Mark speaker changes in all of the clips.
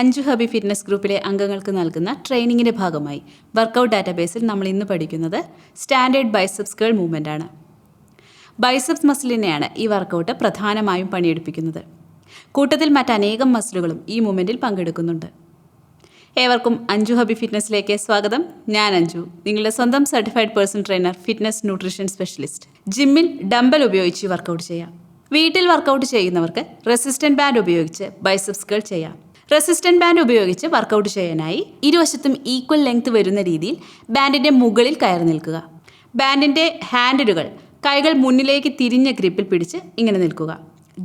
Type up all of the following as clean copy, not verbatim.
Speaker 1: അഞ്ചു Hampi fitness ഗ്രൂപ്പിലെ അംഗങ്ങൾക്ക് നൽകുന്ന ട്രെയിനിങ്ങിൻ്റെ ഭാഗമായി വർക്കൗട്ട് ഡാറ്റാബേസിൽ നമ്മൾ ഇന്ന് പഠിക്കുന്നത് സ്റ്റാൻഡേർഡ് ബൈസെപ്സ് കേൾ മൂവ്മെൻ്റ് ആണ്. ബൈസെപ്സ് മസിലിനെയാണ് ഈ വർക്കൗട്ട് പ്രധാനമായും പണിയെടുപ്പിക്കുന്നത്. കൂട്ടത്തിൽ മറ്റനേകം മസിലുകളും ഈ മൂവ്മെൻറ്റിൽ പങ്കെടുക്കുന്നുണ്ട്. ഏവർക്കും അഞ്ചു ഹബി ഫിറ്റ്നസ്സിലേക്ക് സ്വാഗതം. ഞാൻ അഞ്ജു, നിങ്ങളുടെ സ്വന്തം certified personal trainer, fitness nutrition specialist. ജിമ്മിൽ ഡംബൽ ഉപയോഗിച്ച് വർക്കൗട്ട് ചെയ്യാം. വീട്ടിൽ വർക്കൗട്ട് ചെയ്യുന്നവർക്ക് റെസിസ്റ്റന്റ് ബാൻഡ് ഉപയോഗിച്ച് ബൈസെപ്സ് കേൾ ചെയ്യാം. റെസിസ്റ്റന്റ് ബാൻഡ് ഉപയോഗിച്ച് വർക്കൗട്ട് ചെയ്യാനായി ഇരുവശത്തും ഈക്വൽ ലെങ്ത് വരുന്ന രീതിയിൽ ബാൻഡിൻ്റെ മുകളിൽ കയറി നിൽക്കുക. ബാൻഡിൻ്റെ ഹാൻഡിലുകൾ കൈകൾ മുന്നിലേക്ക് തിരിഞ്ഞ ഗ്രിപ്പിൽ പിടിച്ച് ഇങ്ങനെ നിൽക്കുക.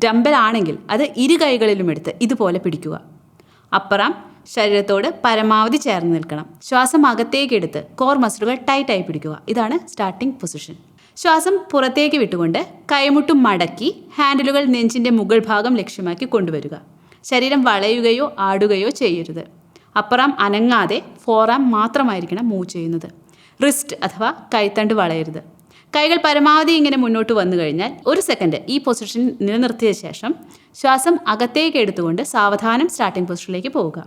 Speaker 1: ഡംബൽ ആണെങ്കിൽ അത് ഇരു കൈകളിലും എടുത്ത് ഇതുപോലെ പിടിക്കുക. അപ്പർ ആം ശരീരത്തോട് പരമാവധി ചേർന്ന് നിൽക്കണം. ശ്വാസം അകത്തേക്കെടുത്ത് കോർ മസിലുകൾ ടൈറ്റായി പിടിക്കുക. ഇതാണ് സ്റ്റാർട്ടിംഗ് പൊസിഷൻ. ശ്വാസം പുറത്തേക്ക് വിട്ടുകൊണ്ട് കൈമുട്ടും മടക്കി ഹാൻഡിലുകൾ നെഞ്ചിൻ്റെ മുകൾ ഭാഗം ലക്ഷ്യമാക്കി കൊണ്ടുവരിക. ശരീരം വളയുകയോ ആടുകയോ ചെയ്യരുത്. അപ്പർ ആം അനങ്ങാതെ ഫോർ ആം മാത്രമായിരിക്കണം മൂവ് ചെയ്യുന്നത്. റിസ്റ്റ് അഥവാ കൈത്തണ്ട് വളയരുത്. കൈകൾ പരമാവധി ഇങ്ങനെ മുന്നോട്ട് വന്നു കഴിഞ്ഞാൽ 1 സെക്കൻഡ് ഈ പൊസിഷൻ നിലനിർത്തിയ ശേഷം ശ്വാസം അകത്തേക്ക് എടുത്തുകൊണ്ട് സാവധാനം സ്റ്റാർട്ടിംഗ് പൊസിഷനിലേക്ക് പോവുക.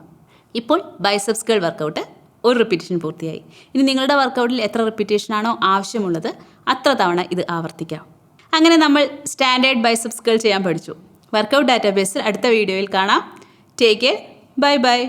Speaker 1: ഇപ്പോൾ ബൈസെപ്സ് കേൾ വർക്കൗട്ട് 1 റിപ്പീറ്റേഷൻ പൂർത്തിയായി. ഇനി നിങ്ങളുടെ വർക്കൗട്ടിൽ എത്ര റിപ്പീറ്റേഷനാണോ ആവശ്യമുള്ളത് അത്ര തവണ ഇത് ആവർത്തിക്കാം. അങ്ങനെ നമ്മൾ സ്റ്റാൻഡേർഡ് ബൈസെപ്സ് കേൾ ചെയ്യാൻ പഠിച്ചു. വർക്കൗട്ട് ഡാറ്റാബേസിൽ അടുത്ത വീഡിയോയിൽ കാണാം. Take care. Bye bye.